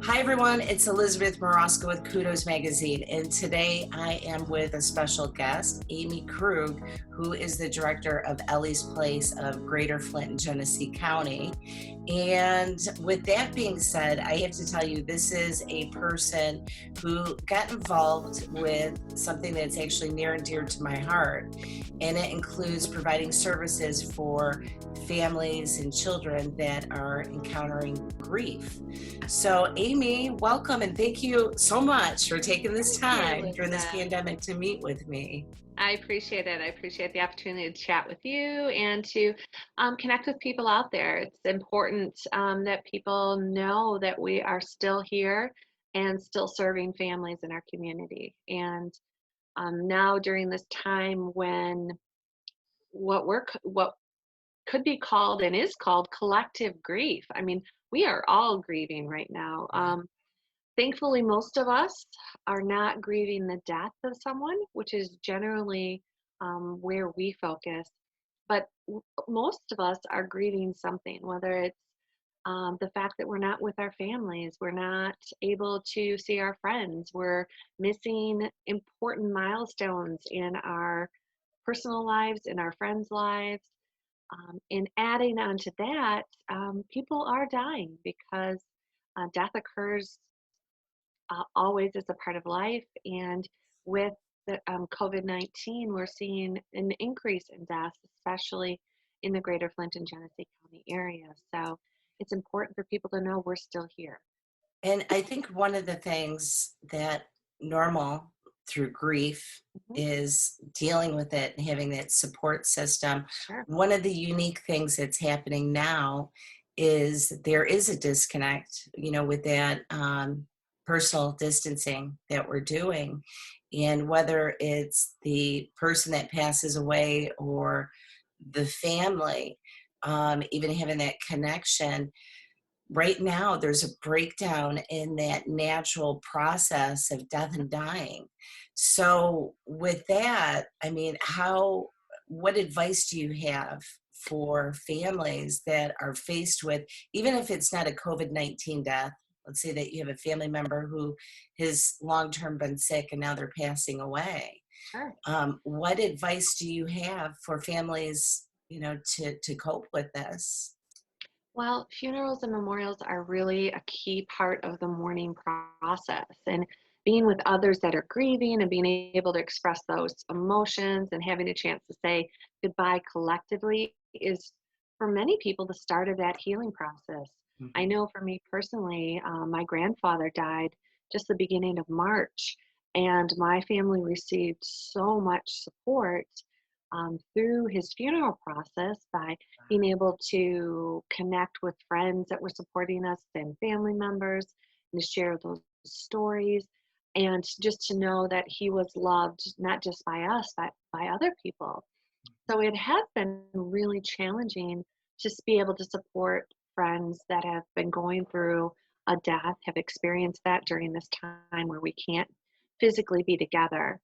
Hi, everyone. It's Elizabeth Moroska with Kudos Magazine, and today I am with a special guest, Amy Krug, who is the director of Ellie's Place of Greater Flint and Genesee County. And with that being said, I have to tell you, this is a person who got involved with something that's actually near and dear to my heart, and it includes providing services for families and children that are encountering grief. So, Amy, welcome and thank you so much for taking this Thank you, time during this Lisa. pandemic to meet with me. I appreciate it. I appreciate the opportunity to chat with you and to connect with people out there. It's important that people know that we are still here and still serving families in our community. And now during this time when what could be called and is called collective grief. I mean, we are all grieving right now. Yeah. Thankfully, most of us are not grieving the death of someone, which is generally where we focus. But most of us are grieving something, whether it's the fact that we're not with our families, we're not able to see our friends, we're missing important milestones in our personal lives, in our friends' lives. And adding on to that, people are dying because death occurs always is a part of life. And with the COVID-19, we're seeing an increase in deaths, especially in the greater Flint and Genesee County area. So it's important for people to know we're still here. And I think one of the things that normal through grief Mhm. is dealing with it and having that support system. Sure. One of the unique things that's happening now is there is a disconnect, with that personal distancing that we're doing. And whether it's the person that passes away or the family, even having that connection right now there's a breakdown in that natural process of death and dying. So with that, I mean, how what advice do you have for families that are faced with, even if it's not a COVID-19 death, let's say that you have a family member who has long term been sick and now they're passing away. Sure. What advice do you have for families, to cope with this? Well, funerals and memorials are really a key part of the mourning process. And being with others that are grieving and being able to express those emotions and having a chance to say goodbye collectively is, for many people, the start of that healing process. I Mhm. know for me personally, my grandfather died just the beginning of March, and my family received so much support through his funeral process by being able to connect with friends that were supporting us and family members and to share those stories and just to know that he was loved not just by us but by other people. So it has been really challenging just to be able to support friends that have been going through a death, have experienced that during this time where we can't physically be together.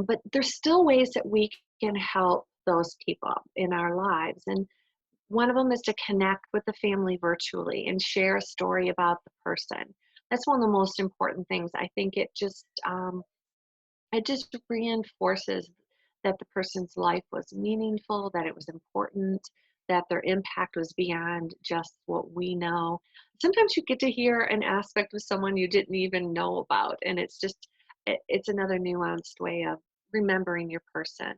But there's still ways that we can help those people in our lives. And one of them is to connect with the family virtually and share a story about the person. That's one of the most important things. I think it just reinforces that the person's life was meaningful, that it was important, that their impact was beyond just what we know. Sometimes you get to hear an aspect of someone you didn't even know about, and it's another nuanced way of remembering your person.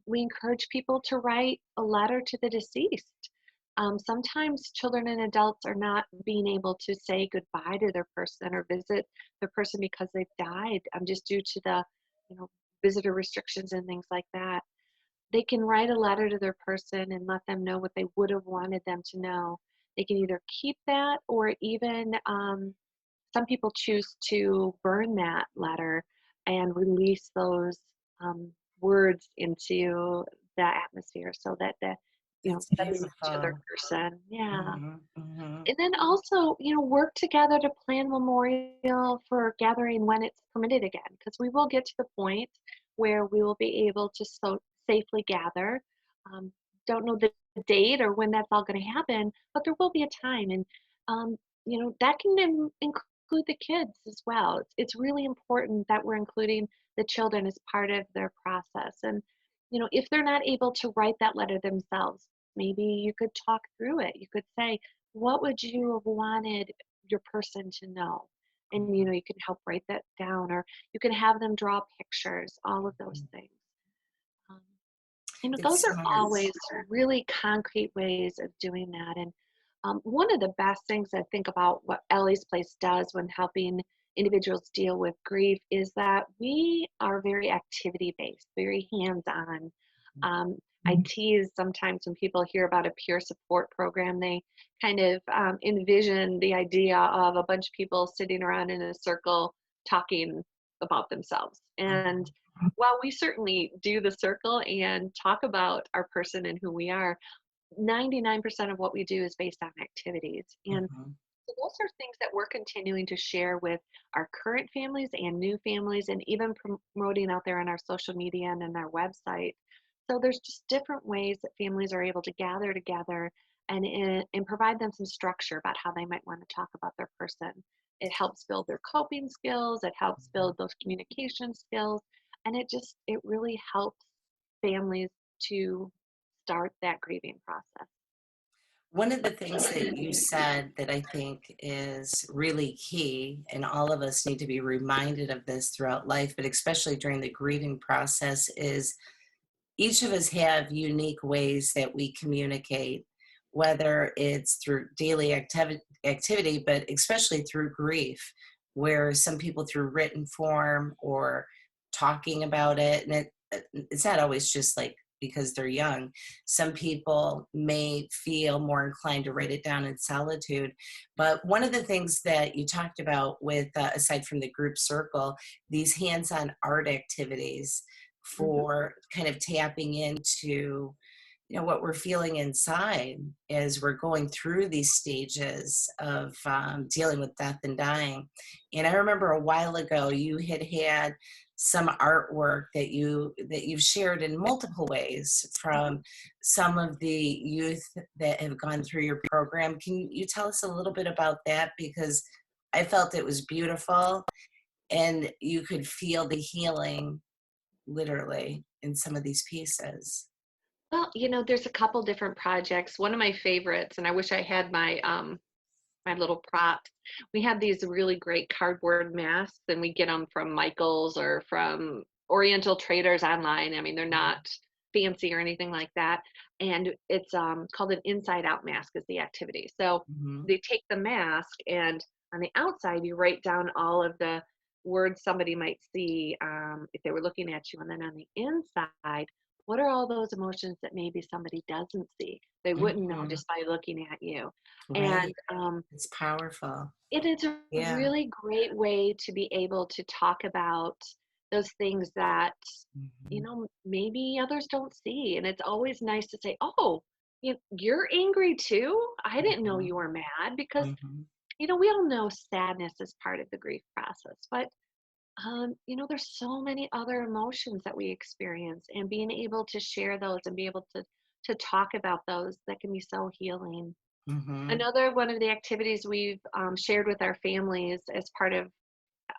We encourage people to write a letter to the deceased. Sometimes children and adults are not being able to say goodbye to their person or visit their person because they've died, just due to the, you know, visitor restrictions and things like that. They can write a letter to their person and let them know what they would have wanted them to know. They can either keep that or even some people choose to burn that letter and release those words into the atmosphere so that That's that's to their beautiful. person. Yeah. Mhm, mhm. And then also, work together to plan memorial for gathering when it's permitted again, because we will get to the point where we will be able to safely gather. Um, don't know the date or when that's all going to happen, but there will be a time. And that can include the kids as well. It's really important that we're including the children as part of their process. And, if they're not able to write that letter themselves, maybe you could talk through it. You could say, what would you have wanted your person to know? And, you can help write that down, or you can have them draw pictures, all of those things. Um, those It's are smart. always really concrete ways of doing that. And one of the best things I think about what Ellie's Place does when helping individuals deal with grief is that we are very activity based, very hands on. I tease sometimes when people hear about a peer support program, they kind of envision the idea of a bunch of people sitting around in a circle talking about themselves. And Mhm, while we certainly do the circle and talk about our person and who we are, 99% of what we do is based on activities. And mhm. so those are things that we're continuing to share with our current families and new families, and even promoting out there on our social media and on our website. So there's just different ways that families are able to gather together and provide them some structure about how they might want to talk about their person. It helps build their coping skills, it helps build those communication skills, and it really helps families to start that grieving process. One of the things that you said that I think is really key, and all of us need to be reminded of this throughout life, but especially during the grieving process, is each of us have unique ways that we communicate, whether it's through daily activity, but especially through grief, where some people through written form or talking about it. And it's not always just like because they're young. Some people may feel more inclined to write it down in solitude. But one of the things that you talked about with, aside from the group circle, these hands on art activities Mhm. for kind of tapping into what we're feeling inside as we're going through these stages of dealing with death and dying. And I remember a while ago you had some artwork that you've shared in multiple ways from some of the youth that have gone through your program. Can you tell us a little bit about that? Because I felt it was beautiful and you could feel the healing literally in some of these pieces. Well, there's a couple different projects. One of my favorites, and I wish I had my little props. We have these really great cardboard masks, and we get them from Michaels or from Oriental Traders online. I mean, they're not fancy or anything like that. And it's called an inside out mask is the activity. So Mhm, they take the mask, and on the outside, you write down all of the words somebody might see if they were looking at you. And then on the inside, what are all those emotions that maybe somebody doesn't see? They wouldn't know mhm. just by looking at you. And Right. It's powerful. it is a Yeah. really great way to be able to talk about those things that, Mhm, maybe others don't see. And it's always nice to say, oh, you're angry too? I didn't know mhm, you were mad because, mhm, we all know sadness is part of the grief process. But, there's so many other emotions that we experience, and being able to share those and be able to talk about those that can be so healing. mhm. Another one of the activities we've shared with our families as part of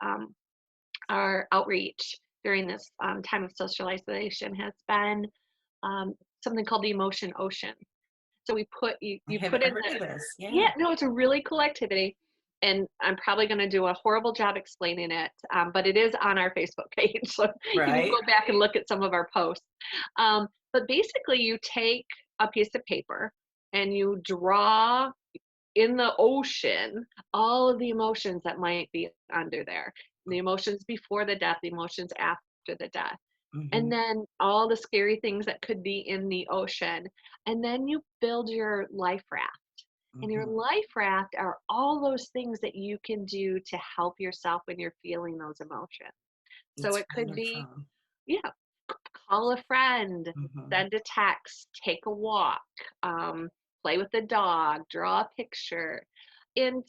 um, our outreach during this time of social isolation has been something called the emotion ocean. So we put I you put haven't in heard the of this. yeah, Yeah. no, it's a really cool activity, and I'm probably going to do a horrible job explaining it, but it is on our Facebook page, so you can Right? go back and look at some of our posts. But basically, you take a piece of paper and you draw in the ocean all of the emotions that might be under there, the emotions before the death, the emotions after the death, and Mhm, then all the scary things that could be in the ocean. And then you build your life raft. And your mhm. life raft are all those things that you can do to help yourself when you're feeling those emotions. So It's it could be, wonderful. yeah, call a friend, Mhm. send a text, take a walk, um, play with the dog, draw a picture. And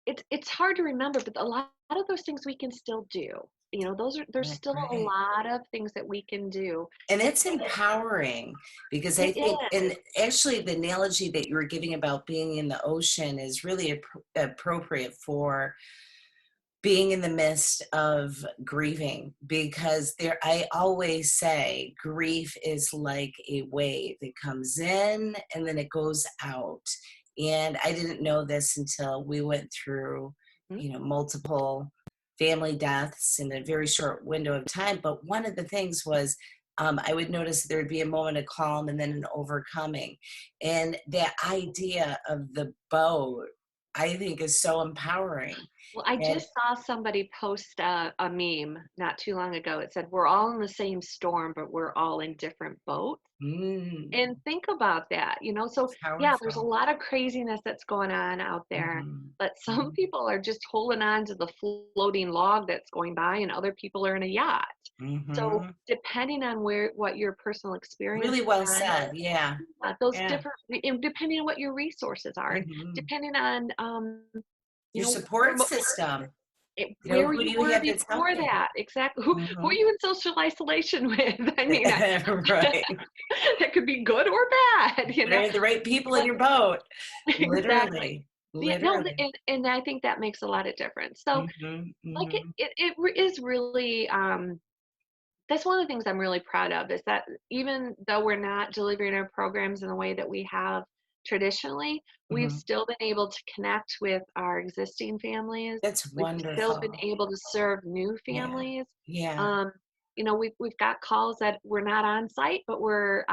it's hard to remember, but a lot of those things we can still do. there's Right, still a right. lot of things that we can do. And it's empowering because I It think, is. and actually, the analogy that you were giving about being in the ocean is really appropriate for being in the midst of grieving, because there I always say grief is like a wave. It comes in and then it goes out. And I didn't know this until we went through, Mhm. multiple family deaths in a very short window of time. But one of the things was, I would notice there would be a moment of calm and then an overcoming. And that idea of the boat, I think, is so empowering. Well, I And just saw somebody post a meme not too long ago. It said, "We're all in the same storm, but we're all in different boats." mm, And think about that, so yeah, there's a powerful. lot of craziness that's going on out there, Mhm, but some mhm, people are just holding on to the floating log that's going by, and other people are in a yacht. So mhm. depending on what your personal experience Really has well been, said, yeah, those yeah. and depending on what your resources are, and Mhm. depending on Your where, support system, where who do you you were have that's before helping? that, exactly. Who are Mhm. you in social isolation with? I mean, Right. that could be good or bad, Better have the right people in but your boat. exactly. Literally, Yeah, no, literally. and I think that makes a lot of difference. So, Mhm, like, mhm, is really, that's one of the things I'm really proud of, is that even though we're not delivering our programs in the way that we have traditionally, we've mhm. still been able to connect with our existing families. That's We've still been wonderful. able to serve new Yeah, families. yeah. Um, we've got calls that we're not on site, but we're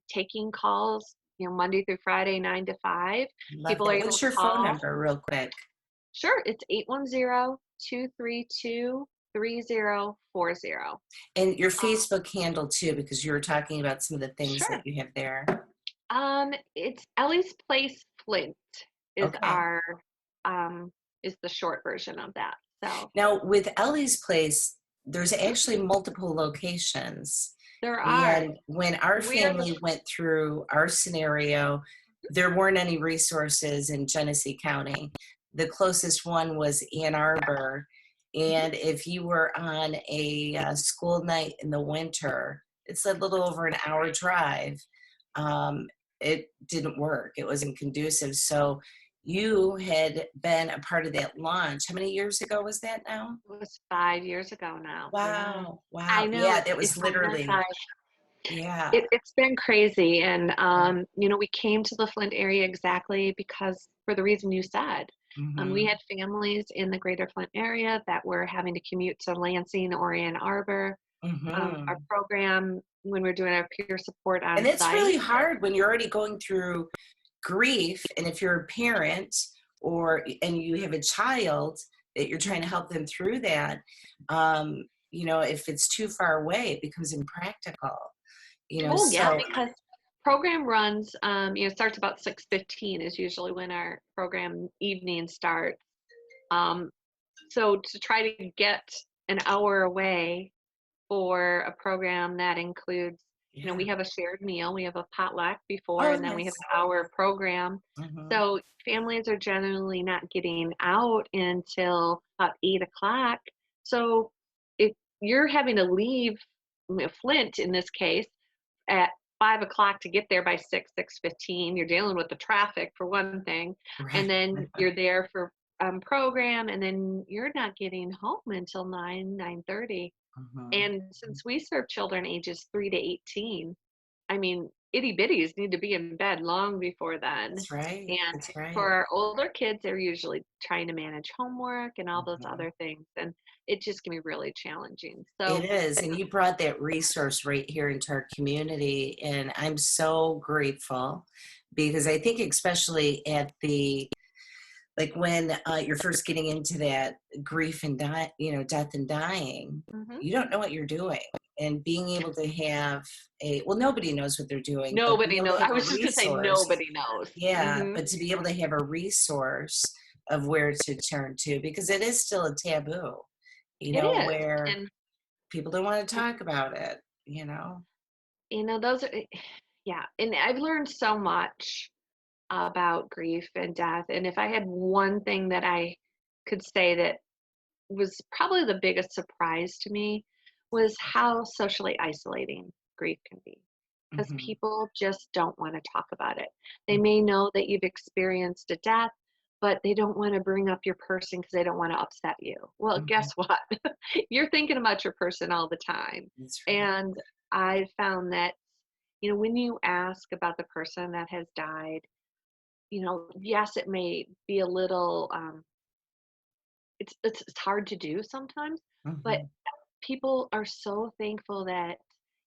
taking calls, Monday through Friday, 9 to 5. Love People are that. able What's to your phone call. number real quick? Sure, it's 810-232-3040. And your Facebook handle too, because you were talking about some of the things that Sure. you have there. It's Ellie's Place Flint is Okay. our is the short version of that. So Now, with Ellie's Place, there's actually multiple locations. there are. And when our We are the family went through our scenario, there weren't any resources in Genesee County. The closest one was Ann Arbor. Mhm. And if you were on a school night in the winter, it's a little over an hour drive. Um, it didn't work, it wasn't conducive. So you had been a part of that launch. How many years ago was that now? It was 5 years ago now. Yeah. Wow, I wow. know Yeah, it's that it's was time went literally, by. yeah. It's been crazy, and Yeah. we came to the Flint area exactly because for the reason you said. We Mhm, had families in the greater Flint area that were having to commute to Lansing or Ann Arbor. Our mhm. program, when we're doing our peer support on And it's site. really hard when you're already going through grief, and if you're a parent and you have a child that you're trying to help them through that, if it's too far away, it becomes impractical, Oh, yeah, so because program runs, starts about 6:15 is usually when our program evening starts. Um, so to try to get an hour away for a program that includes, we yeah. have a shared meal, we have a potluck before, Oh, and then we have nice. an hour program. Mhm. So families are generally not getting out until about 8 o'clock. So if you're having to leave Flint in this case at 5 o'clock to get there by 6:15, you're dealing with the traffic for one thing, and Right. then you're there for program, and then you're not getting home until 9:30. Mhm. And since we serve children ages 3 to 18, I mean, itty bitties need to be in bed long before then. That's right, And that's for right. our older kids, they're usually trying to manage homework and all those Mhm. other things. And it just can be really challenging. It So, is, and you brought that resource right here into our community, and I'm so grateful because I think especially at the like when you're first getting into that grief and death and dying, mhm. you don't know what you're doing, and being able to have nobody knows what they're doing, but being Nobody able to knows. have I a was just gonna say resource, nobody knows. yeah, Mhm. but to be able to have a resource of where to turn to, because it is still a taboo, It is. where And, people don't want to talk about it. those are, yeah. And I've learned so much about grief and death. And if I had one thing that I could say that was probably the biggest surprise to me was how socially isolating grief can be. Because Mhm. people just don't want to talk about it. They Mm, may know that you've experienced a death, but they don't want to bring up your person because they don't want to upset you. Well, mhm. guess what? You're thinking about your person all the time. That's right. And I found that, when you ask about the person that has died, yes, it may be a little, it's hard to do sometimes, but Mhm. people are so thankful that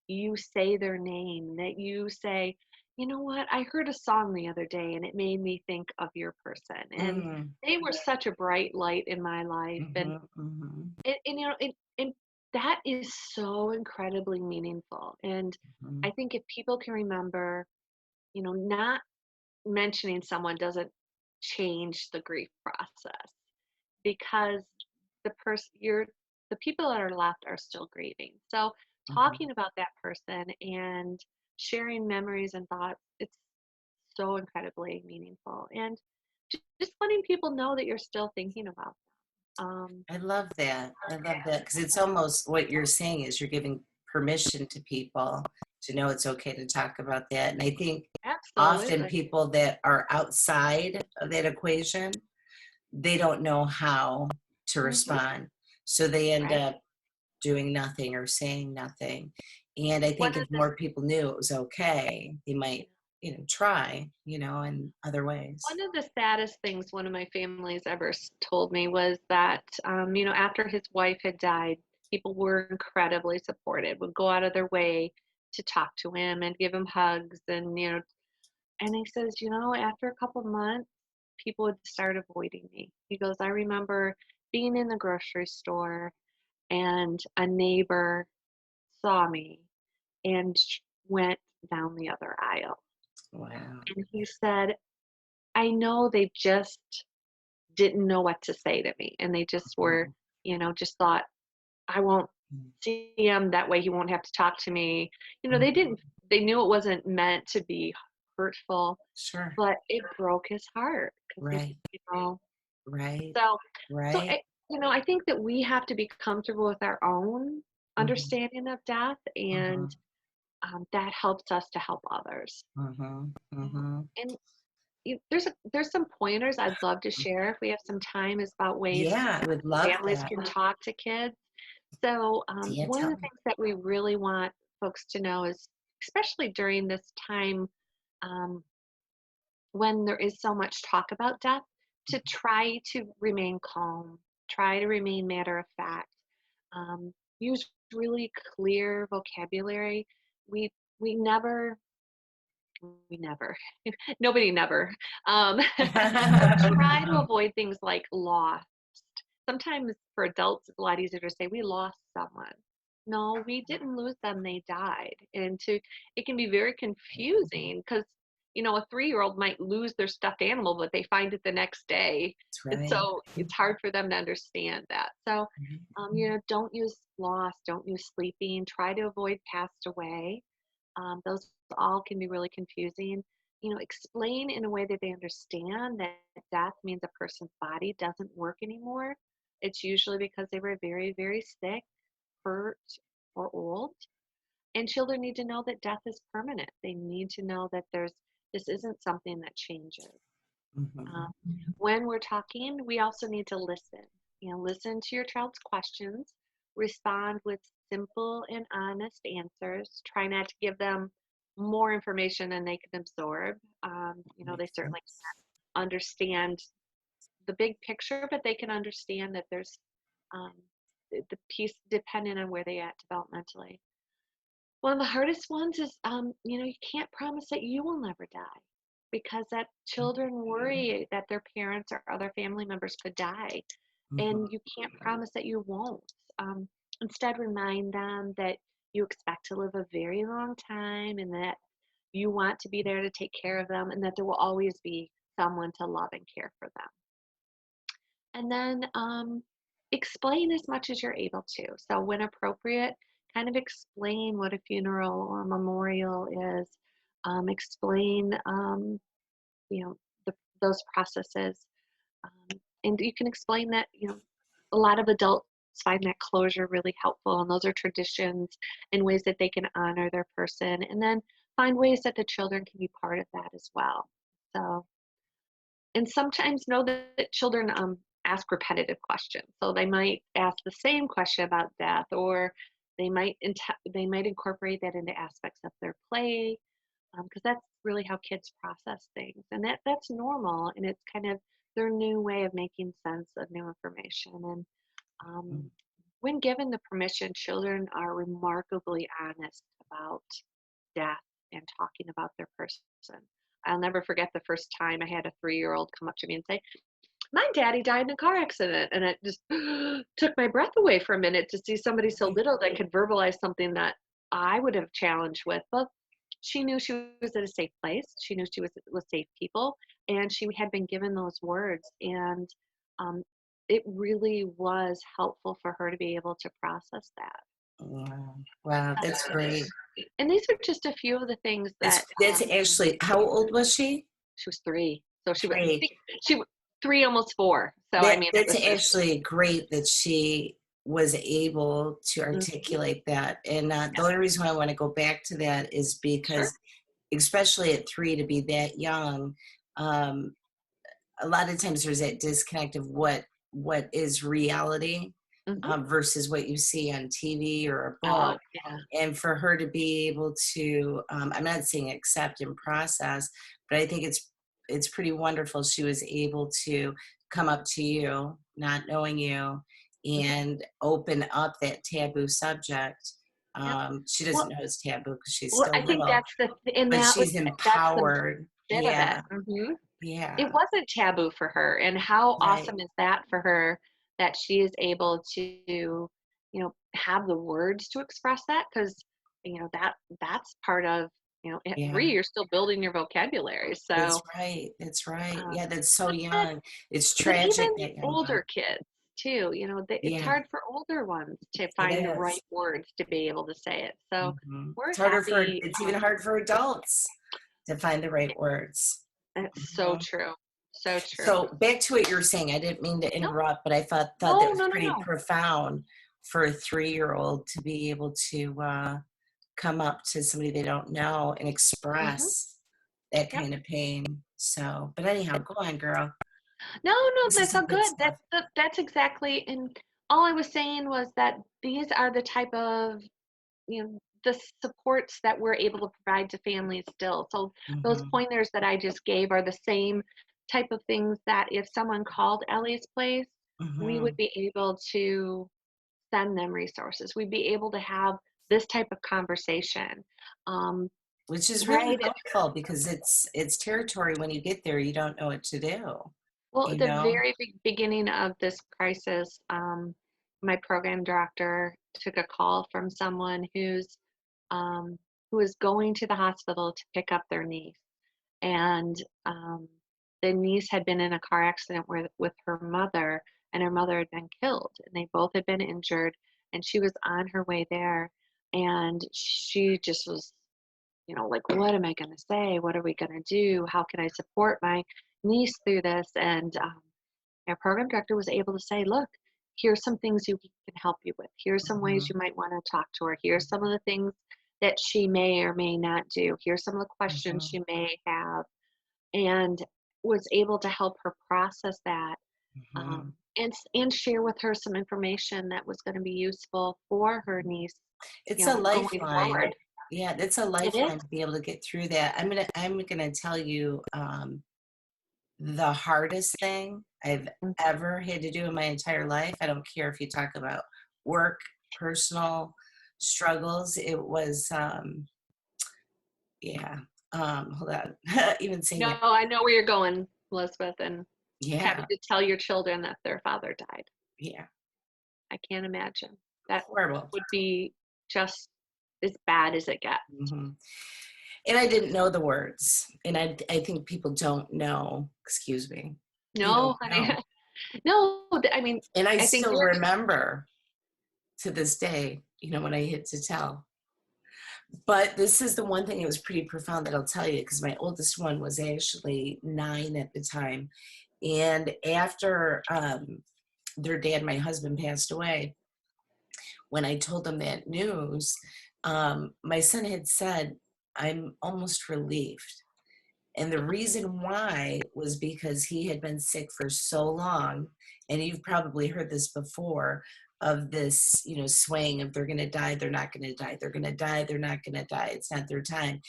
you say their name, that you say, "You know what? I heard a song the other day and it made me think of your person." And Mm. they were such a bright light in my life. And Mhm. Mhm. and that is so incredibly meaningful. And I Mhm. think if people can remember, not mentioning someone doesn't change the grief process, because the people that are left are still grieving. So Mhm. talking about that person and sharing memories and thoughts, it's so incredibly meaningful. And just letting people know that you're still thinking about them. I love that. I love that because it's almost what you're saying is you're giving permission to people to know it's okay to talk about that. And I think often Absolutely. people that are outside of that equation, they don't know how to Hmm. respond. So they end Right. up doing nothing or saying nothing. And I One think of if more people knew it was okay, they the might, try, in other ways. One of the saddest things one of my families ever told me was that, after his wife had died, people were incredibly supportive, would go out of their way to talk to him and give him hugs. And he says, after a couple months, people would start avoiding me. He goes, I remember being in the grocery store and a neighbor saw me and went down the other aisle. Wow. And he said, I know they just didn't know what to say to me, and they just were, Mhm. just thought, "I won't Mhm. see him, that way he won't have to talk to me." They Mhm. didn't they knew it wasn't meant to be hurtful, Sure. but it broke his heart because Right. know Right. so Right. I think that we have to be comfortable with our own Mhm. understanding of death, and, Mhm. that helps us to help others. Mhm. Yeah, Mhm. and there's some pointers I'd love to share if we have some time, is about ways Yeah, I would love families that. can talk to kids. So, Yeah, one of tell the me. things that we really want folks to know is, especially during this time, um, when there is so much talk about death, to try to remain calm, try to remain matter of fact, use really clear vocabulary. We we never we never nobody never try to avoid things like loss. Sometimes for adults, it's a lot easier to say, "We lost someone." No, we didn't lose them, they died. It can be very confusing because, a 3-year-old might lose their stuffed animal, but they find it the next day. That's And right. so it's hard for them to understand that. So, Mhm. don't use loss, don't use sleeping, try to avoid passed away. Those all can be really confusing. Explain in a way that they understand that death means a person's body doesn't work anymore. It's usually because they were very, very sick, hurt, or old. And children need to know that death is permanent. They need to know that this isn't something that changes. Mhm. Um, when we're talking, we also need to listen. Listen to your child's questions, respond with simple and honest answers. Try not to give them more information than they can absorb. They Makes certainly sense. understand the big picture, but they can understand that there's um, the piece depending on where they at developmentally. One of the hardest ones is, you can't promise that you will never die, because that children worry that their parents or other family members could die, Mhm. and you can't promise that you won't. Instead, remind them that you expect to live a very long time, and that you want to be there to take care of them, and that there will always be someone to love and care for them. And then explain as much as you're able to. So, when appropriate, kind of explain what a funeral or memorial is. Explain, you know, those processes. And you can explain that, a lot of adults find that closure really helpful, and those are traditions and ways that they can honor their person, and then find ways that the children can be part of that as well. So, and sometimes know that children ask repetitive questions. So they might ask the same question about death, or they might incorporate that into aspects of their play, because that's really how kids process things, and that's normal, and it's kind of their new way of making sense of new information. And um, when given the permission, children are remarkably honest about death and talking about their person. I'll never forget the first time I had a 3-year-old come up to me and say, "My daddy died in a car accident." And it just took my breath away for a minute to see somebody so little that could verbalize something that I would have challenged with. But she knew she was at a safe place. She knew she was with safe people, and she had been given those words. And um, it really was helpful for her to be able to process that. Wow. Wow, that's great. And these are just a few of the things that That's actually, how old was she? she was 3. So she was, I 3. think she was 3, almost 4. So I mean, it That's was just actually great that she was able to mhm, articulate that. And the yeah, only reason why I want to go back to that is sure. because, especially at 3, to be that young, um, a lot of times there's that disconnect of what is reality Mhm. versus what you see on TV or a book. Oh, yeah. And for her to be able to, I'm not saying accept and process, but I think it's pretty wonderful. She was able to come up to you, not knowing you, Mhm. and open up that taboo subject. Yep. She Well doesn't know it's taboo because she's well, still I think little, and but that was she's that's the empowered. bit of it. Yeah, Mhm. It yeah, wasn't taboo for her, and how right. awesome is that for her that she is able to, have the words to express that? Because that's part of, at Yeah. 3, you're still building your vocabulary, That's so, right, that's right. um Yeah, that's so but that young. It's but tragic even that young, huh? older kids too, it's Yeah, hard for older ones to it find the is. right words to be able to say it, so we're It's harder for happy, it's even hard for adults to find the right it words. it's so Mhm. true, so true. So back to what you were saying, I didn't mean to No, interrupt, but I thought that no, was no, no, pretty no. profound for a 3-year-old to be able to, come up to somebody they don't know and Mhm, express that yep. kind of pain. So, but anyhow, go on, girl. No, no, This is that's some all good good. stuff. That's exactly, and all I was saying was that these are the type of, the supports that we're able to provide to families still. So those Mhm, pointers that I just gave are the same type of things that if someone called Ellie's place, we would mhm. be able to send them resources. We'd be able to have this type of conversation. Um, Which is really right. helpful because it's territory when you get there, you don't know what to do, Well, you at the know? very beginning of this crisis, my program director took a call from someone um, who was going to the hospital to pick up their niece, and the niece had been in a car accident with her mother, and her mother had been killed, and they both had been injured, and she was on her way there, and she just was, like, what am I going to say? What are we going to do? How can I support my niece through this? And our program director was able to say, look, here's some things you can help you with. Here's some ways Mhm, you might want to talk to her. Here's some of the things that she may or may not do. Here's some of the questions mhm, she may have, and was able to help her process that, mhm. and share with her some information that was going to be useful for her niece, It's a going lifeline. forward. Yeah, it's a It is. lifeline to be able to get through that. I'm gonna tell you, the hardest thing I've Mhm. ever had to do in my entire life, I don't care if you talk about work, personal struggles, it was, yeah, hold on, even saying No, that, I know where you're going, Elizabeth, and having yeah, to tell your children that their father died. yeah, I can't imagine. That horrible. would be just as bad as it gets. Mhm. And I didn't know the words, and I think people don't know, excuse me, they No, don't honey. know, No, I mean, and I I think still you're remember to this day, when I hit to tell. But this is the one thing that was pretty profound that I'll tell you, because my oldest one was actually 9 at the time, and after, their dad, my husband, passed away, when I told them that news, my son had said, "I'm almost relieved." And the reason why was because he had been sick for so long, and you've probably heard this before, of this, swaying of they're going to die, they're not going to die, they're going to die, they're not going to die, it's not their time.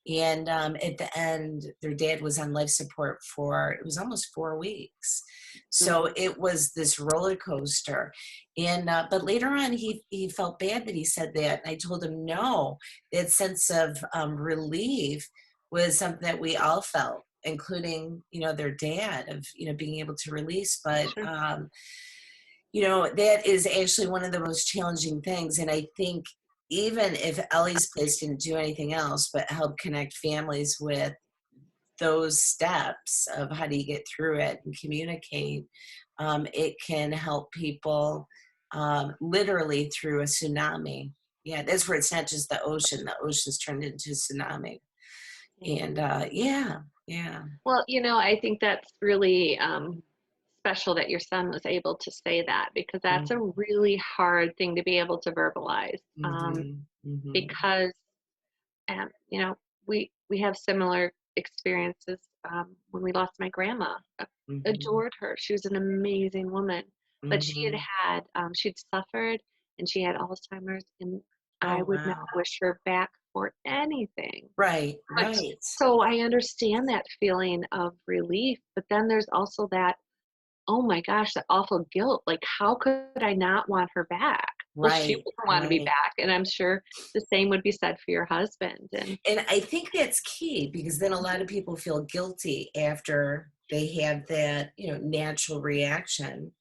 And at the end, their dad was on life support for, it was almost 4 weeks. So Mhm. it was this roller coaster. And, but later on, he felt bad that he said that. And I told him, no, that sense of relief was something that we all felt, including, their dad, of, being able to release. But, Sure. that is actually one of the most challenging things. And I think even if Ellie's Place didn't do anything else but help connect families with those steps of how do you get through it and communicate, it can help people literally through a tsunami. Yeah, that's where it's not just the ocean. The ocean's turned into tsunami. Yeah. And yeah, yeah. Well, I think that's really special that your son was able to say that, because that's a really hard thing to be able to verbalize. Mhm, mhm, Because you know, we have similar experiences. When we lost my grandma, mhm, adored her. She was an amazing woman, but mhm. she'd suffered and she had Alzheimer's, and I Oh, would not wow. wish her back for anything. Right, But right, so I understand that feeling of relief, but then there's also that, oh my gosh, that awful guilt. Like, how could I not want her back? Well, she right, wouldn't want to be right. back, and I'm sure the same would be said for your husband. And And I think that's key, because then a lot of people feel guilty after they have that, natural reaction.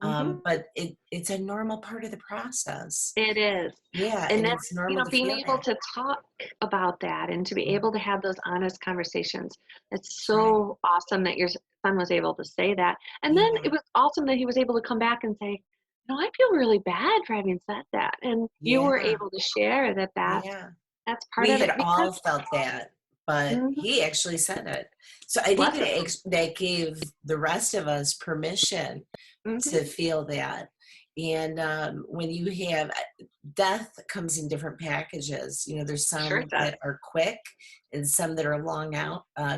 mhm, But it's a normal part of the process. it is. Yeah, And and then, it's normal to being feel able that. to talk about that and to be Mhm. able to have those honest conversations, it's That's right. so awesome that your son was able to say that. And then Yeah, it was awesome that he was able to come back and say, "No, I feel really bad for having said that." And you were yeah, able to share that yeah. that's part We of had it because all felt that, but mhm, he actually said it. So I think bless him. that gave the rest of us permission Mhm, to feel that. And when you have death comes in different packages. There's sure some does. that are quick and some that are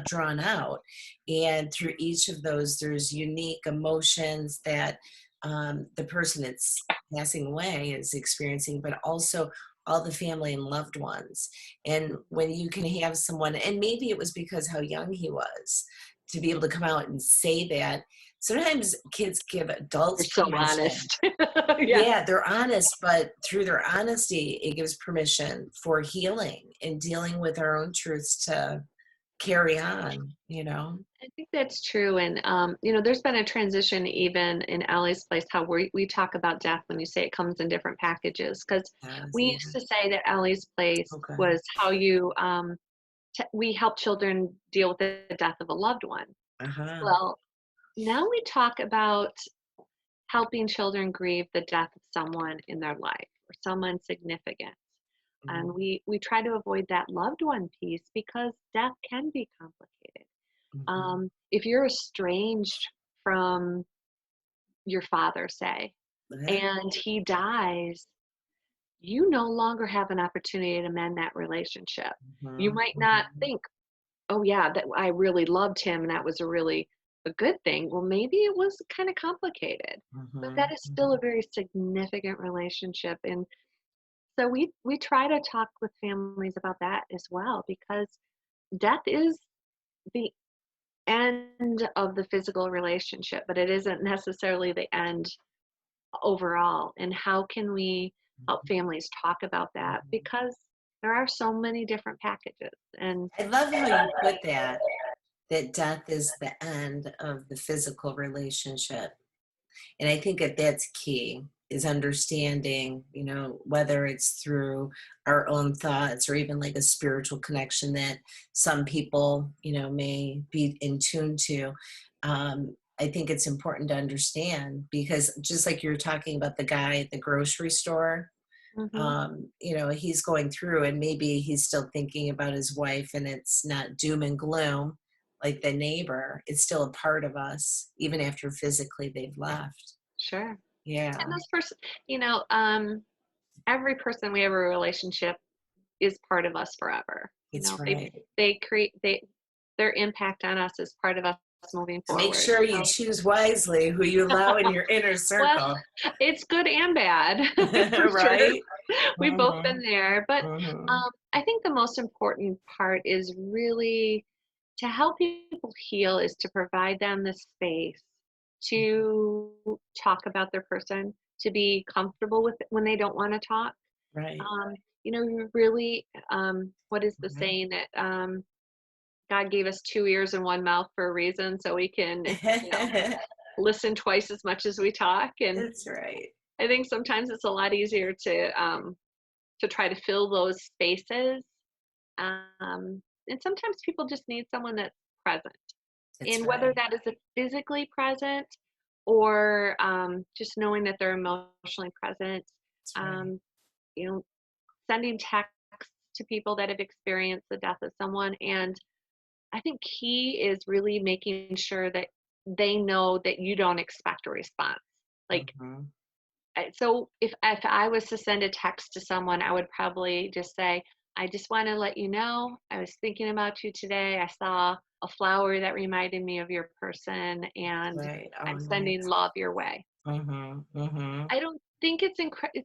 drawn out. And through each of those, there's unique emotions that the person that's passing away is experiencing, but also all the family and loved ones. And when you can have someone, and maybe it was because how young he was, to be able to come out and say that. Sometimes kids give You're adults so permission. honest. Yeah. Yeah, they're honest, but through their honesty, it gives permission for healing and dealing with our own truths to carry on. I think that's true. And, there's been a transition even in Ellie's Place, how we talk about death when you say it comes in different packages. Because Yes, we yeah. used to say that Ellie's Place Okay. was how you, we help children deal with the death of a loved one. Uh-huh. Well, now we talk about helping children grieve the death of someone in their life or someone significant. And Mhm, we try to avoid that loved one piece because death can be complicated. mhm. If you're estranged from your father, say, Yeah. and he dies, you no longer have an opportunity to mend that relationship. You Mhm, might not mhm, think, oh yeah, that I really loved him and that was a good thing. Well, maybe it was kind of complicated, but that mhm, is still a mhm. very significant relationship. And so we try to talk with families about that as well, because death is the end of the physical relationship, but it isn't necessarily the end overall. And how can we help families talk about that? Mhm. Because there are so many different packages. And I love how you put that death is the end of the physical relationship. And I think that that's key, is understanding, whether it's through our own thoughts or even like a spiritual connection that some people, may be in tune to. I think it's important to understand, because just like you were talking about the guy at the grocery store, mhm, he's going through and maybe he's still thinking about his wife, and it's not doom and gloom like the neighbor. It's still a part of us, even after physically they've left. Sure. And Yeah, those person, you know, every person we have a relationship is part of us forever. You it's know, right. they create their impact on us is part of us moving And make forward. sure you So, choose wisely who you allow in your inner well, circle. it's good and bad for sure. Right? We've both Hmm. been there, but Hmm. I think the most important part is really to help people heal is to provide them the space to talk about their person, to be comfortable with it when they don't want to talk. Right. Um, you really, what is the Right. saying that God gave us two ears and one mouth for a reason, so we can, listen twice as much as we talk. And That's right. I think sometimes it's a lot easier to try to fill those spaces. And sometimes people just need someone that's present. That's And whether right. that is a physically present or just knowing that they're emotionally present, That's right. um, you know, sending texts to people that have experienced the death of someone. And I think key is really making sure that they know that you don't expect a response. Like, Hmm. so if I was to send a text to someone, I would probably just say, I just want to let you know, I was thinking about you today. I saw a flower that reminded me of your person, and Right. Oh, I'm sending nice. love your way. Hmm. Hmm. I don't think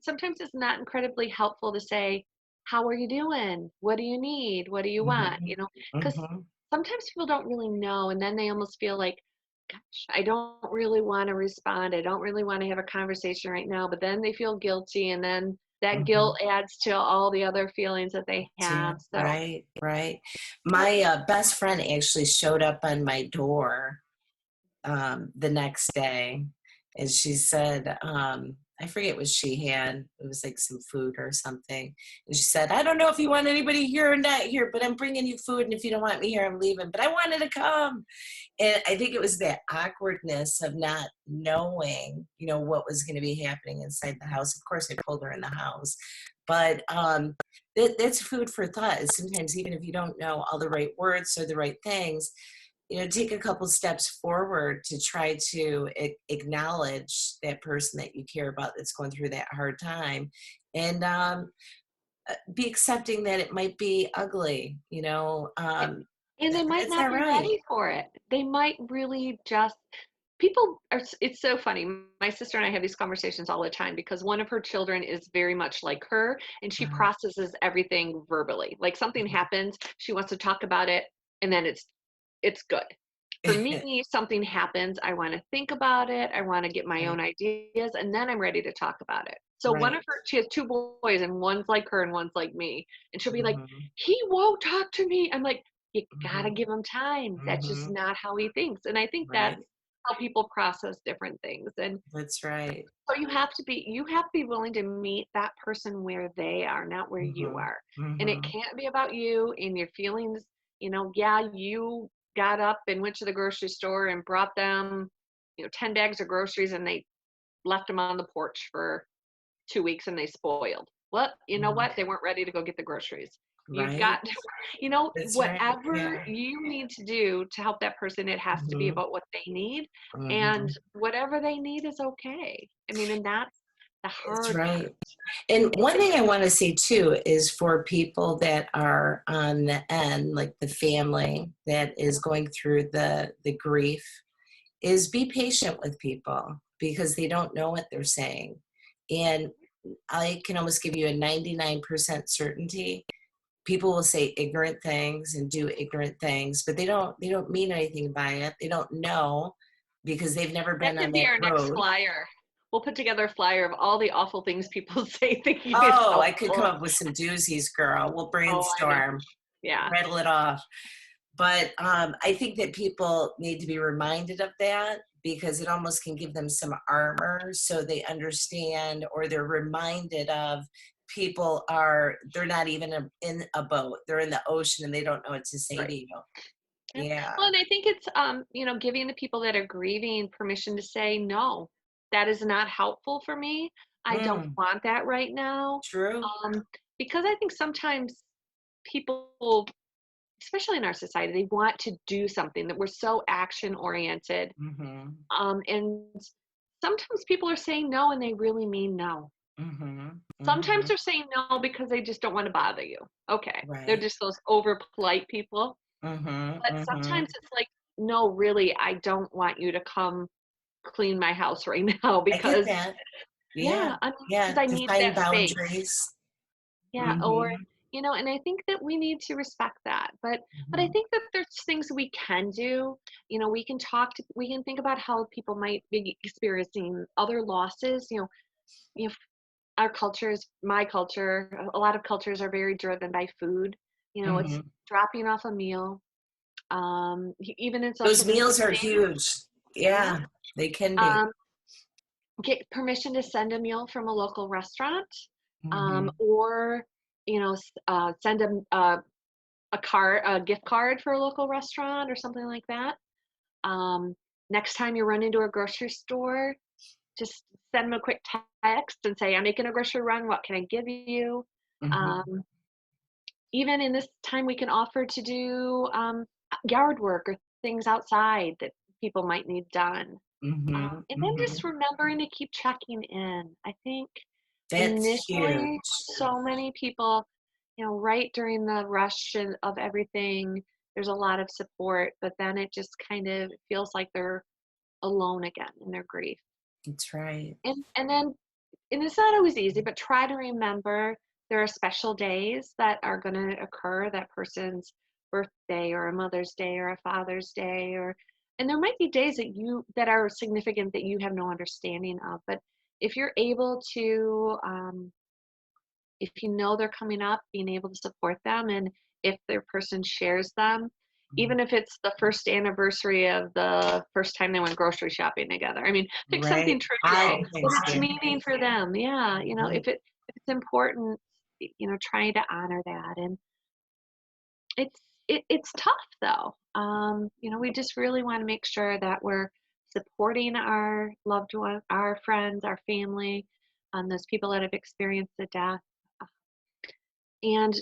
sometimes it's not incredibly helpful to say, "How are you doing? What do you need? What do you want?" Hmm. Because Hmm. sometimes people don't really know, and then they almost feel like, "Gosh, I don't really wanna respond. I don't really wanna have a conversation right now," but then they feel guilty, and then that Hmm. guilt adds to all the other feelings that they Yeah, have, so right, right. but My best friend actually showed up on my door the next day, and she said, I forget what she had. It was like some food or something. And she said, I don't know if you want anybody here or not here, but I'm bringing you food. And if you don't want me here, I'm leaving. But I wanted to come. And I think it was that awkwardness of not knowing, what was going to be happening inside the house. Of course, I pulled her in the house, but that's food for thought. Is sometimes even if you don't know all the right words or the right things, take a couple steps forward to try to acknowledge that person that you care about that's going through that hard time, and be accepting that it might be ugly. and they might That's not all be right. ready for it. They might really just people are it's so funny. My sister and I have these conversations all the time because one of her children is very much like her, and she Uh, processes everything verbally. Like something happens, she wants to talk about it, and then it's good. For me, something happens, I want to think about it, I want to get my own right, ideas, and then I'm ready to talk about it. So one of right. her she has two boys, and one's like her and one's like me, and she'll be like, Hmm. he won't talk to me. I'm like, you gotta Hmm. give him time. That's just Hmm. not how he thinks. And I think that's Right. how people process different things. And That's right. so you have to be willing to meet that person where they are, not where you Hmm. are. And it Hmm. can't be about you and your feelings. Yeah, you got up and went to the grocery store and brought them, 10 bags of groceries, and they left them on the porch for 2 weeks and they spoiled. Well, you know Hmm. what? They weren't ready to go get the groceries. You've Right. got That's right. whatever Yeah. you need to do to help that person, it has to be Hmm. about what they need. And Hmm. whatever they need is okay. I mean, and that's the That's hard part. right. And It's one thing I want to say too is for people that are on the end, like the family that is going through the grief, is be patient with people because they don't know what they're saying. And I can almost give you a 99% certainty. People will say ignorant things and do ignorant things, but they don't mean anything by it. They don't know because they've never that been can on be that our next road. flyer. We'll put together a flyer of all the awful things people say thinking it's Oh, I could come helpful. up with some doozies, girl. We'll Oh, I know. brainstorm, Yeah. rattle it off. But I think that people need to be reminded of that because it almost can give them some armor so they understand or they're reminded of they're not even in a boat. They're in the ocean and they don't know what to say to Right. you. Yeah. Yeah. Well, and I think it's giving the people that are grieving permission to say no. That is not helpful for me. I don't Mm, want that right now. true. Um, because I think sometimes people, especially in our society, they want to do something that we're so action oriented. Hmm. And sometimes people are saying no and they really mean no. Mhm. Sometimes Mhm. they're saying no because they just don't want to bother you. Okay. They're Right. just those over polite people. Mhm. But sometimes Mhm. it's like, no, really, I don't want you to come clean my house right now I get because, that. yeah, Yeah. because Yeah. I need Define that space. boundaries. Yeah, or Mhm. and I think that we need to respect that. But I Mhm. think that there's things we can do. We can think about how people might be experiencing other losses. If our cultures, my culture, a lot of cultures are very driven by food. It's Mhm. dropping off a meal, even in social Those meals are distancing. huge. Yeah. Yeah, they can be. Um, get permission to send a meal from a local restaurant, Mhm. or send a gift card for a local restaurant or something like that. Um, Next time you run into a grocery store, just send them a quick text and say, "I'm making a grocery run. What can I give you?" Mhm. Um, Even in this time, we can offer to do yard work or things outside that people might need done. Mhm. And then just Mhm. remembering to keep checking in. I think That's initially, huge. so many people, right during the rush of everything, there's a lot of support, but then it just kind of feels like they're alone again in their grief. That's right. And it's not always easy, but try to remember there are special days that are going to occur, that person's birthday or a Mother's Day or a Father's Day, and there might be days that are significant that you have no understanding of. But if you're able to, if you know they're coming up, being able to support them, and if their person shares them, Mhm. even if it's the first anniversary of the first time they went grocery shopping together. I mean, pick something Right. trivial, but Holidays, it's yeah. meaning for them. Yeah, Mhm. if it's important, trying to honor that. And it's tough though. We just really want to make sure that we're supporting our loved one, our friends, our family, those people that have experienced the death. And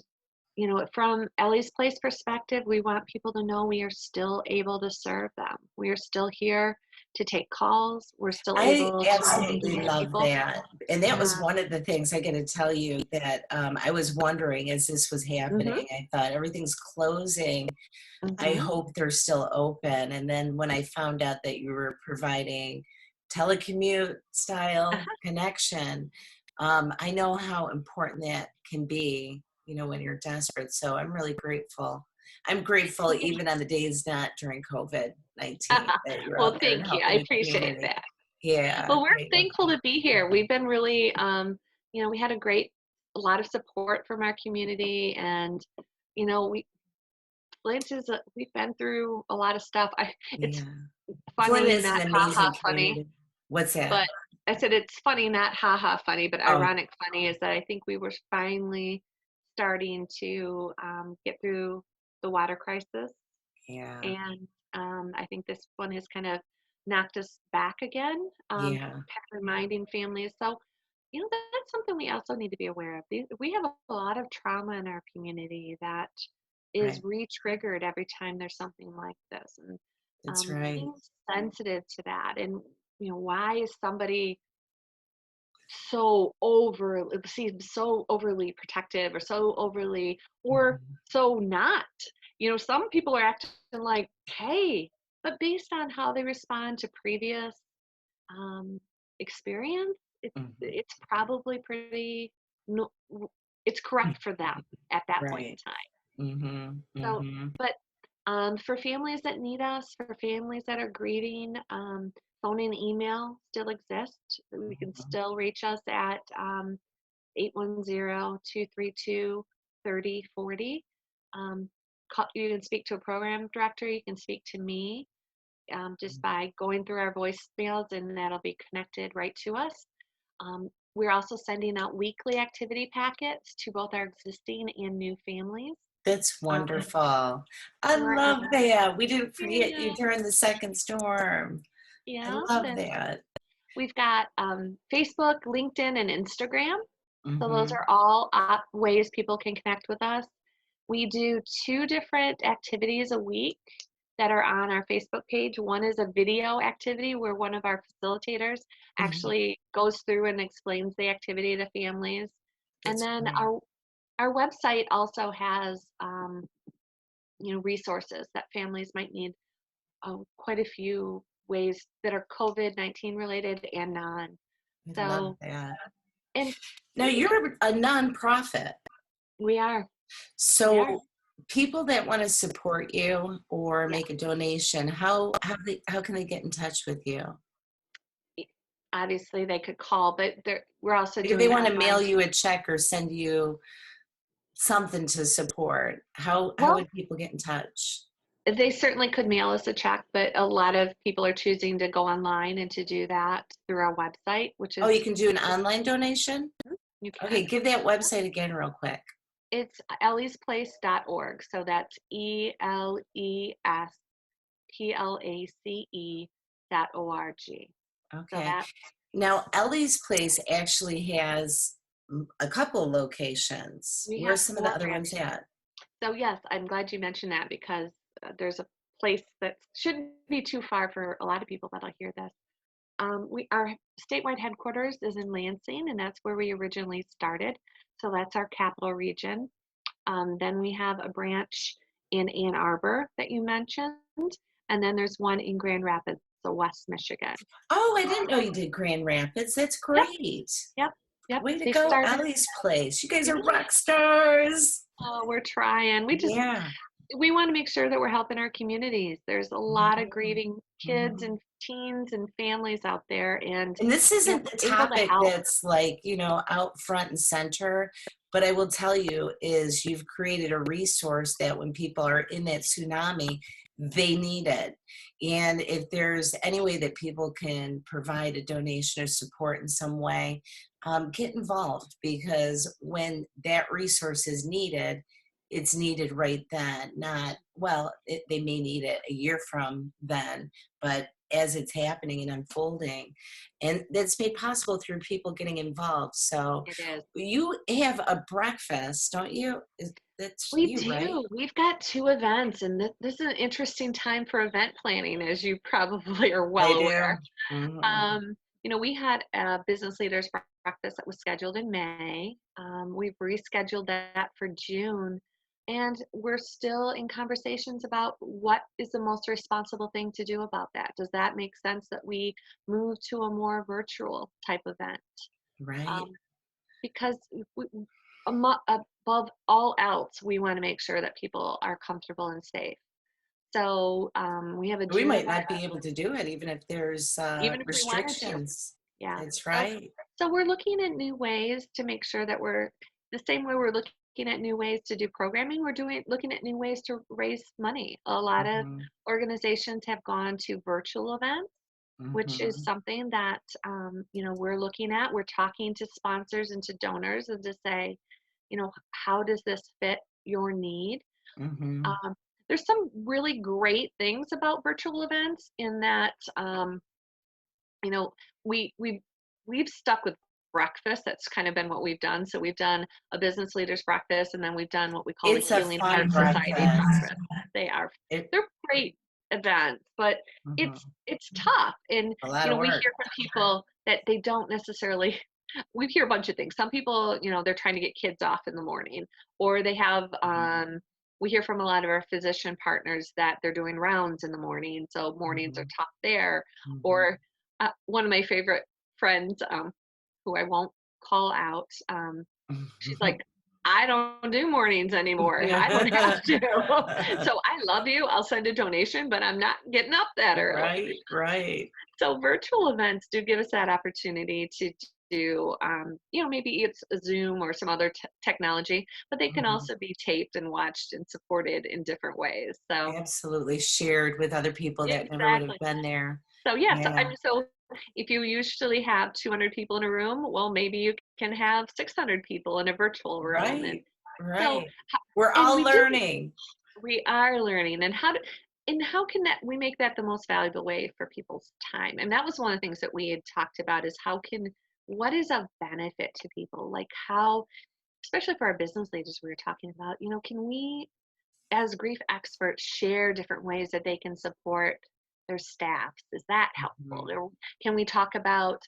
from Ellie's Place perspective, we want people to know we are still able to serve them. We are still here to take calls. We're still I able to absolutely meet love people. that. And that was Yeah. one of the things I gotta tell you that, I was wondering as this was Mhm. happening, I thought, "Everything's closing. I Mhm. hope they're still open." And then when I found out that you were providing telecommute style Uh-huh. connection, I know how important that can be, when you're desperate. So I'm really grateful. I'm grateful even on the days not during COVID-19 that you're Well, out there and thank you. I helping the appreciate community. that. Yeah, Well, we're I love thankful to be here. We've been really, we had a lot of support from our community, and we Flint we've been through a lot of stuff. It's yeah. Flint funny, is an not amazing haha funny, community. What's that? but I said it's funny, not haha funny, but Oh, ironic funny is that I think we were finally starting to get through the water crisis, yeah, and I think this one has kind of knocked us back again, yeah, reminding families. So, that's something we also need to be aware of. We have a lot of trauma in our community that is right. re-triggered every time there's something like this, and That's right. being sensitive to that. And why is somebody seems so overly protective, or so overly, or Mhm, so not? Some people are acting like, hey, but based on how they respond to previous um, experience, mhm. it's probably pretty no, it's correct for them at that point in Right. time. Mhm, So, mhm, but for families that need us, for families that are grieving, phone and email still exist. We can mhm, still reach us at 810-232-3040. Um, you can speak to a program director. You can speak to me, just mhm. by going through our voicemails, and that'll be connected right to us. We're also sending out weekly activity packets to both our existing and new families. That's Um, wonderful. I we're on, love that. We didn't forget yeah, you during the second storm. I yes, love and that. we've got Facebook, LinkedIn, and Instagram. So those Mhm, are all ways people can connect with us. We do two different activities a week. that are on our Facebook page. One is a video activity where one of our facilitators Mhm. actually goes through and explains the activity to families. And That's then great. our website also has resources that families might need, quite a few ways that are COVID-19 related and non. I love So, that. and Now we have, you're a nonprofit, we are, we are, so people that wanna support you or yeah. make a donation, how can they get in touch with you? e- Obviously, they could call, but we're also Like, if they doing wanna mail online. you a check or send you something to support, how Well, would people get in touch? they certainly could mail us a check, but a lot of people are choosing to go online and to do that through our website, which Oh, is you can do an online donation? you Okay, can. give that website again real quick. It's elliesplace.org. So that's ELESPLACE.org. So Okay. that's, Now, Ellie's Place actually has a couple locations. we Where are have some of the four other ones branches. at? So yes, I'm glad you mentioned that because there's a place that shouldn't be too far for a lot of people that'll hear this. Our statewide headquarters is in Lansing, and that's where we originally started. So that's our capital region. Then we have a branch in Ann Arbor that you mentioned, and then there's one in Grand Rapids, so West Michigan. Oh, I didn't know you did Grand Rapids. That's Yep, great. yep, yep. Way to They go, started. Ellie's Place. You guys Yeah, are rock stars. oh, we're trying. Yeah. We want to make sure that we're helping our communities. There's a lot of Mhm, grieving kids mhm. and teens and families out there, and And this isn't the able to topic help. that's like, out front and center, but I will tell you is you've created a resource that when people are in that tsunami, they need it. And if there's any way that people can provide a donation or support in some way, get involved because when that resource is needed, it's needed right then, not, well, they may need it a year from then, but as it's happening and unfolding, and that's made possible through people getting involved. So It is. you have a breakfast, don't you? That's We you, right? do. We've got two events, and this is an interesting time for event planning, as you probably are I well aware. do. Mhm. Um, we had a business leaders breakfast that was scheduled in May. We've rescheduled that for June, and we're still in conversations about what is the most responsible thing to do about that. Does that make sense that we move to a more virtual type event? Right. Um, because above all else, we want to make sure that people are comfortable and safe. So we have a We June might event, not be able to do it even if there's even if we wanted to. restrictions. Yeah. That's So right. so we're looking at new ways to make sure that we're the same way we're looking at new ways to do programming, we're doing looking at new ways to raise money. A lot of Mhm. organizations have gone to virtual events, which is Mhm. something that we're looking at. We're talking to sponsors and to donors and to say, how does this fit your need? Mhm. Um, there's some really great things about virtual events in that you know, we've stuck with breakfast. That's kind of been what we've done. So we've done a business leaders breakfast, and then we've done what we call the It's a Healing fun Heart Society breakfast. breakfast. They are It they're great events, but it's mhm. it's tough. And A lot of we work. hear from people that they don't necessarily. We hear a bunch of things. Some people, they're trying to get kids off in the morning, or they have. Mhm. We hear from a lot of our physician partners that they're doing rounds in the morning, so mornings are Mhm. tough there. Mhm. Or one of my favorite friends, who I won't call out, she's like, I don't do mornings anymore. I don't have to. So I love you. I'll send a donation, but I'm not getting up that early. Right, right. So virtual events do give us that opportunity to do, maybe it's a Zoom or some other technology, but they can Mhm. also be taped and watched and supported in different ways. So Absolutely shared with other people that never would have exactly. been there. So yeah, so I Yeah. mean, so if you usually have 200 people in a room, well, maybe you can have 600 people in a virtual room, and Right, so right. We're and all learning. we are learning, and how can that we make that the most valuable way for people's time? And that was one of the things that we had talked about is what is of benefit to people, like how, especially for our business leaders, we were talking about, can we as grief experts, share different ways that they can support their staffs? Is that helpful? Mhm. Or can we talk about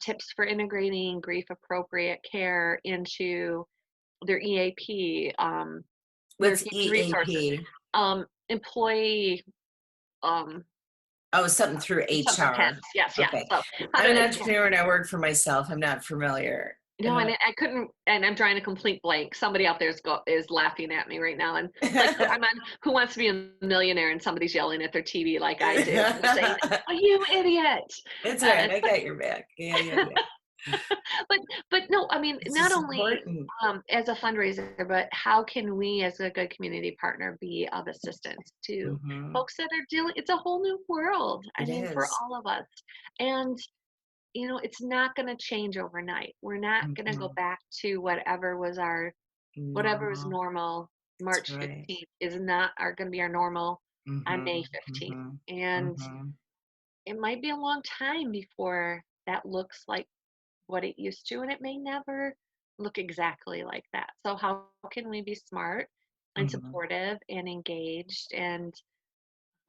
tips for integrating grief appropriate care into their EAP, their What's human resources, EAP? employee, um, Oh, something through something tense. HR. Yes, yes. Okay. So how I'm do an I? entrepreneur and I work for myself. I'm not familiar. No, and I couldn't, and I'm drawing a complete blank. Somebody out there is laughing at me right now, and like I'm on Who Wants to Be a Millionaire, and somebody's yelling at their TV like I do, and they're saying, "Oh, you idiot!" It's all Uh, right. I got your back. Yeah, yeah, yeah. but no, I mean, It's not just only important. as a fundraiser, but how can we, as a good community partner, be of assistance to Mhm. folks that are dealing? It's a whole new world. I It mean, for is. all of us, and it's not going to change overnight. We're not going to go Mhm. back to whatever was No, normal. that's March right. 15th is not are going to be our normal on May Mhm, 15th. mhm, And mhm, it might be a long time before that looks like what it used to, and it may never look exactly like that. So how can we be smart and mhm. supportive and engaged and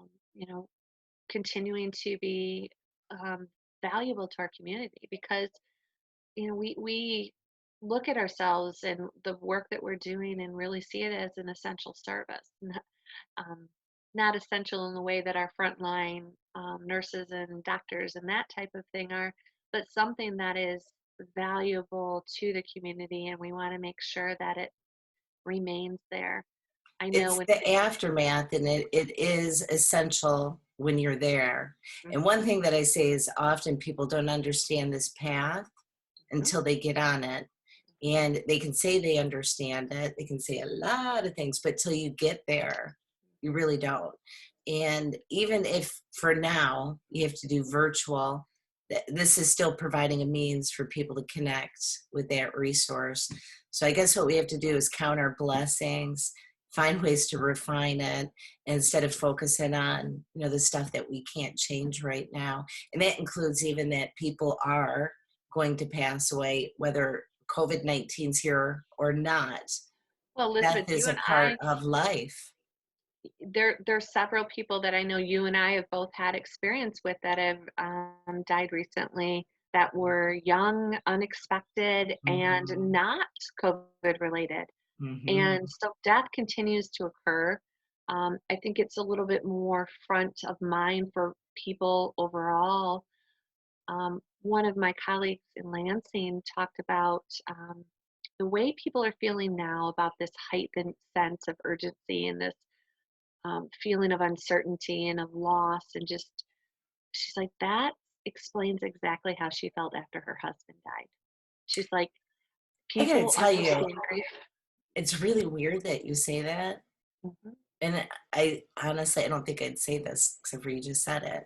um, you know continuing to be um, valuable to our community? Because we look at ourselves and the work that we're doing and really see it as an essential service, um, not essential in the way that our frontline nurses and doctors and that type of thing are, but something that is valuable to the community, and we want to make sure that it remains there. I know It's when the aftermath, and it is essential when you're there. And Mhm, one thing that I say is often people don't understand this path mhm, until they get on it. And they can say they understand it. They can say a lot of things, but till you get there, you really don't. And even if for now you have to do virtual, this is still providing a means for people to connect with that resource. So I guess what we have to do is count our blessings, find ways to refine it instead of focusing on, the stuff that we can't change right now. And that includes even that people are going to pass away, whether COVID-19's here or not. well, Death Elizabeth, is a part of life. there's several people that I know you and I have both had experience with that have died recently that were young, unexpected, and Mhm, not COVID related. mhm. And so death continues to occur. I think it's a little bit more front of mind for people overall. One of my colleagues in Lansing talked about the way people are feeling now about this heightened sense of urgency and this feeling of uncertainty and of loss. And just, she's like, that explains exactly how she felt after her husband died. She's like, I gotta people tell you, understand grief. it's really weird that you say that, Mhm, and I honestly, I don't think I'd say this except for you just said it.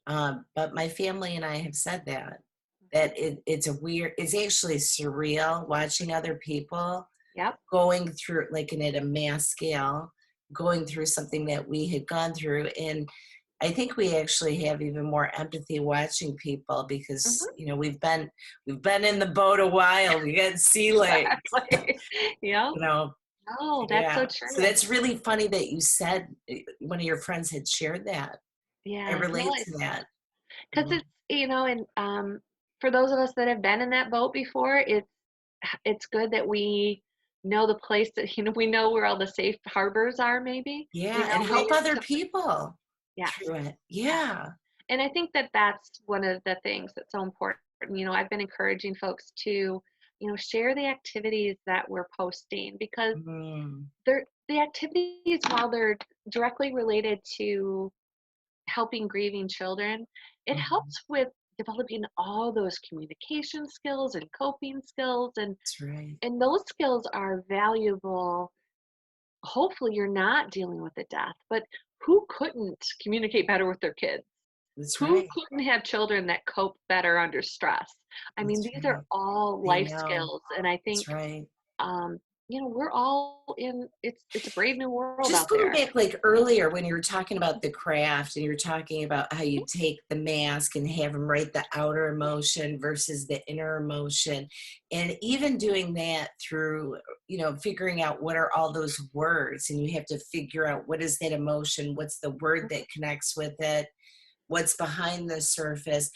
But my family and I have said mhm. that it's actually surreal watching other people Yep. going through, like, and at a mass scale, going through something that we had gone through. And I think we actually have even more empathy watching people because, Hmm. we've been in the boat a while. We got sea legs, Exactly. Yep. you know. Oh, that's so Yeah. So true. that's really funny that you said one of your friends had shared that. I Yeah. No, relate to that. because Mhm. and for those of us that have been in that boat before, it's good that we know the place that we know where all the safe harbors are, maybe Yeah, and help ways other to. people Yes. through it. Yes. Yeah. And I think that that's one of the things that's so important. I've been encouraging folks to, share the activities that we're posting because Mm, the activities, while they're directly related to helping grieving children, it mhm. helps with developing all those communication skills and coping skills, That's right. and those skills are valuable. Hopefully you're not dealing with a death, but who couldn't communicate better with their kids? That's Who right. couldn't have children that cope better under stress? I mean, That's these are right. all I life know. skills, and I think That's right. we're all in, it's a brave new world Just out going there. back, like, earlier when you were talking about the craft and you're talking about how you take the mask and have them write the outer emotion versus the inner emotion, and even doing that through, figuring out what are all those words, and you have to figure out what is that emotion, what's the word that connects with it, what's behind the surface.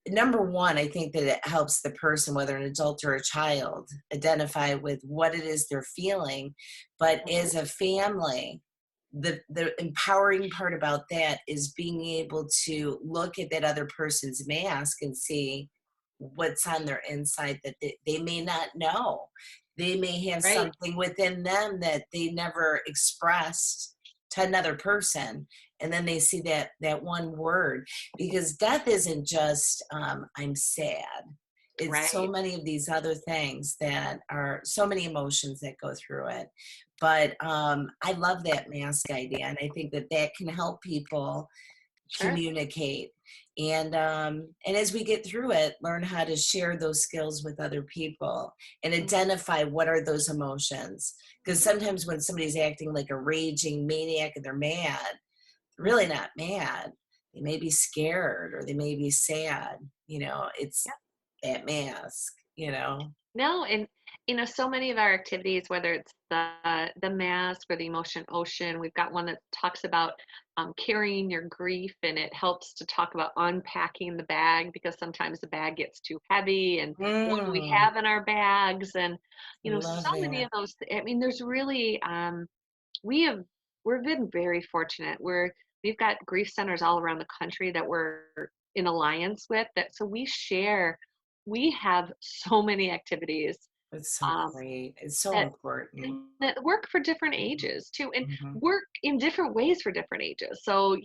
Number one, I think that it helps the person, whether an adult or a child, identify with what it is they're feeling. But Mhm. as a family, the empowering part about that is being able to look at that other person's mask and see what's on their inside that they may not know. They may have Right, something within them that they never expressed to another person, and then they see that one word, because death isn't just I'm sad. It's so right, many of these other things that are so many emotions that go through it. But I love that mask idea, and I think that that can help people sure. communicate, and as we get through it, learn how to share those skills with other people and Mhm, identify what are those emotions, because mhm, sometimes when somebody's acting like a raging maniac and they're mad, they're really mhm. not mad. They may be scared or they may be sad. It's Yep. that mask. No, and so many of our activities, whether it's the mask or the emotion ocean, we've got one that talks about carrying your grief, and it helps to talk about unpacking the bag because sometimes the bag gets too heavy, and what do we Mm, have in our bags, and love so many of that. those. I mean, there's really we have we've been very fortunate. We've got grief centers all around the country that we're in alliance with, that so we have so many activities It's so um, great. It's so that important. and that work for different ages too, and Hmm. work in different ways for different ages. So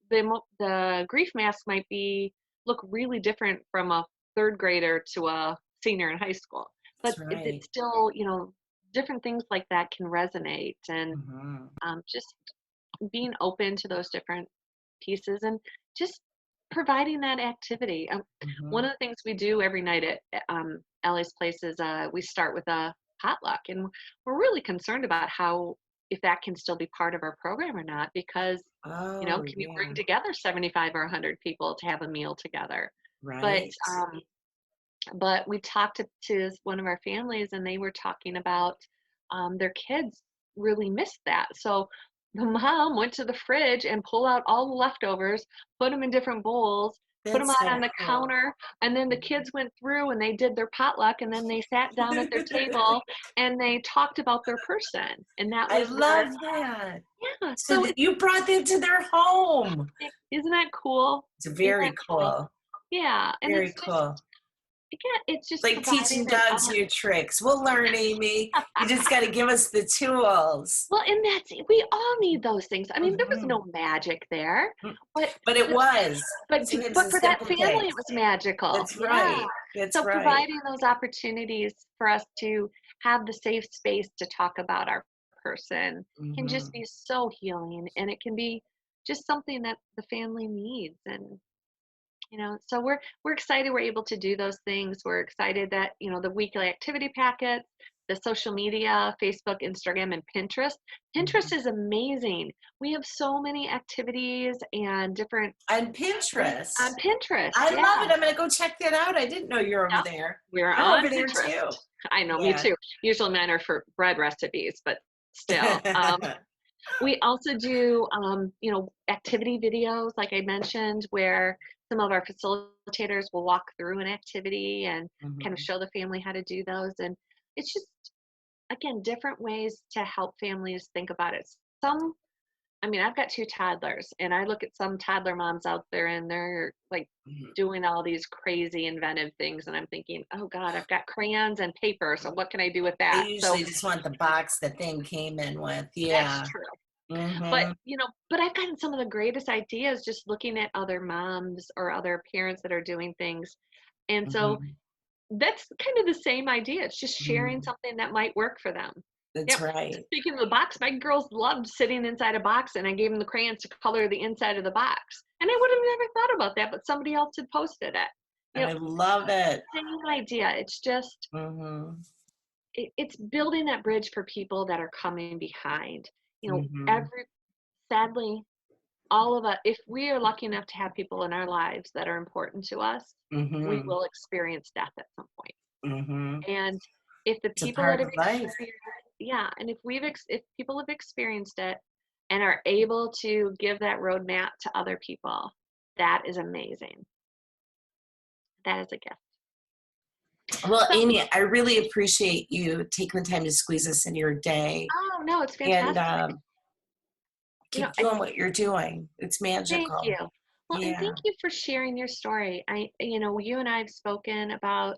the grief mask might be look really different from a third grader to a senior in high school, but That's it's right. still different things like that can resonate, and Hmm. just being open to those different pieces and just providing that activity. One Hmm. of the things we do every night at Ellie's place is we start with a potluck, and we're really concerned about how if that can still be part of our program or not, because Oh, can you bring yeah. together 75 or 100 people to have a meal together? But Right. we talked to one of our families, and they were talking about their kids really missed that. So the mom went to the fridge and pulled out all the leftovers, put them in different bowls, put them That's out so on the cool. counter, and then the kids went through and they did their potluck, and then they sat down at their table and they talked about their person. And that I was their, love that. yeah. So So that you brought that to their home. isn't that cool? It's Isn't very that cool? cool. Yeah. And Very it's just, cool. again, it's just Like providing teaching an dogs element. new tricks. We'll learn, Amy. You just got to give us the tools. Well, and that's we all need those things. I mean, there was Mhm. no magic there, but But it but was. Sometimes but the for that simple family, things. it was magical. That's Yeah. right. That's So right. providing those opportunities for us to have the safe space to talk about our person can just Hmm. be so healing, and it can be just something that the family needs. And so we're excited we're able to do those things. We're excited that the weekly activity packets, the social media, Facebook, Instagram, and Pinterest. Pinterest Hmm. is amazing. We have so many activities and different On things Pinterest. on Pinterest. I Yeah. love it. I'm going to go check that out. I didn't know you're over Yep. there. We're I'm on over there too. Pinterest. I know, me Yeah. too. Usually mine are for bread recipes, but still. We also do, activity videos, like I mentioned, where some of our facilitators will walk through an activity and kind of Mhm. show the family how to do those. And it's just, again, different ways to help families think about it. Some, I mean, I've got two toddlers, and I look at some toddler moms out there, and they're like Mhm. doing all these crazy inventive things. And I'm thinking, oh God, I've got crayons and paper. So what can I do with They that? So usually just want the box the thing came in with. that's Yeah. true. But, Mhm. I've gotten some of the greatest ideas just looking at other moms or other parents that are doing things. And so Mhm. that's kind of the same idea. It's just sharing Mhm. something that might work for them. That's Yep. right. Speaking of the box, my girls loved sitting inside a box, and I gave them the crayons to color the inside of the box. And I would have never thought about that, but somebody else had posted it. And You I know, love it. same idea. It's just Mhm. it's building that bridge for people that are coming behind. You know, Mhm. sadly, all of us, if we are lucky enough to have people in our lives that are important to us, we Mhm. will experience death at some point. Mhm. And if the It's a people that part have of life. experienced, yeah, and if people have experienced it and are able to give that roadmap to other people, that is amazing. That is a gift. Well, So, Amy, I really appreciate you taking the time to squeeze us into your day oh no, it's and fantastic. You know, keep doing what you're doing. It's thank you. magical. Well, and Yeah. thank you for sharing your story. You and I have spoken about,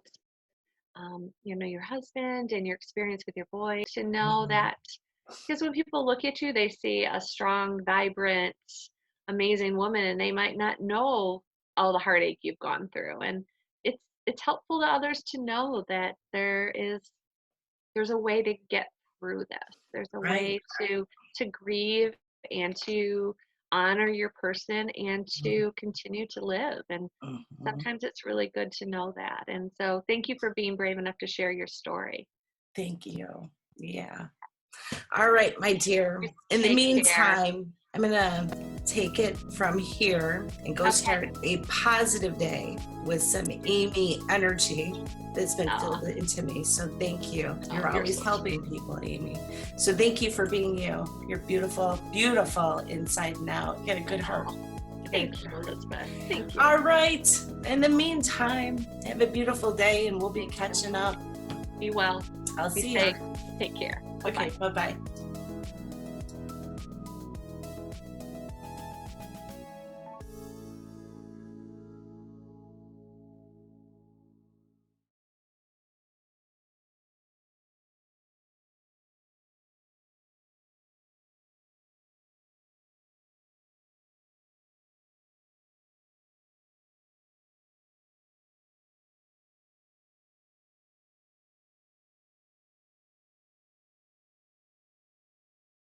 your husband and your experience with your boy. To know Mhm. that, because when people look at you, they see a strong, vibrant, amazing woman, and they might not know all the heartache you've gone through. And it's helpful to others to know that there's a way to get through this. There's a Right. way to grieve and to honor your person and to continue to live. And Mhm. sometimes it's really good to know that. And so thank you for being brave enough to share your story. Thank you. Yeah. All right, my dear. You In the take care. meantime, I'm going to take it from here and go Okay. start a positive day with some Amy energy that's been Oh, filled into me. So thank you. oh, You're you're always so sweet. helping people, Amy. So thank you for being you. You're beautiful, beautiful inside and out. You got a good heart. Oh, You got a thank good you, heart. Elizabeth. Thank you. All right. In the meantime, have a beautiful day and we'll be catching up. Be well. I'll Be see ya. safe. Take care. Bye Okay, bye. bye bye.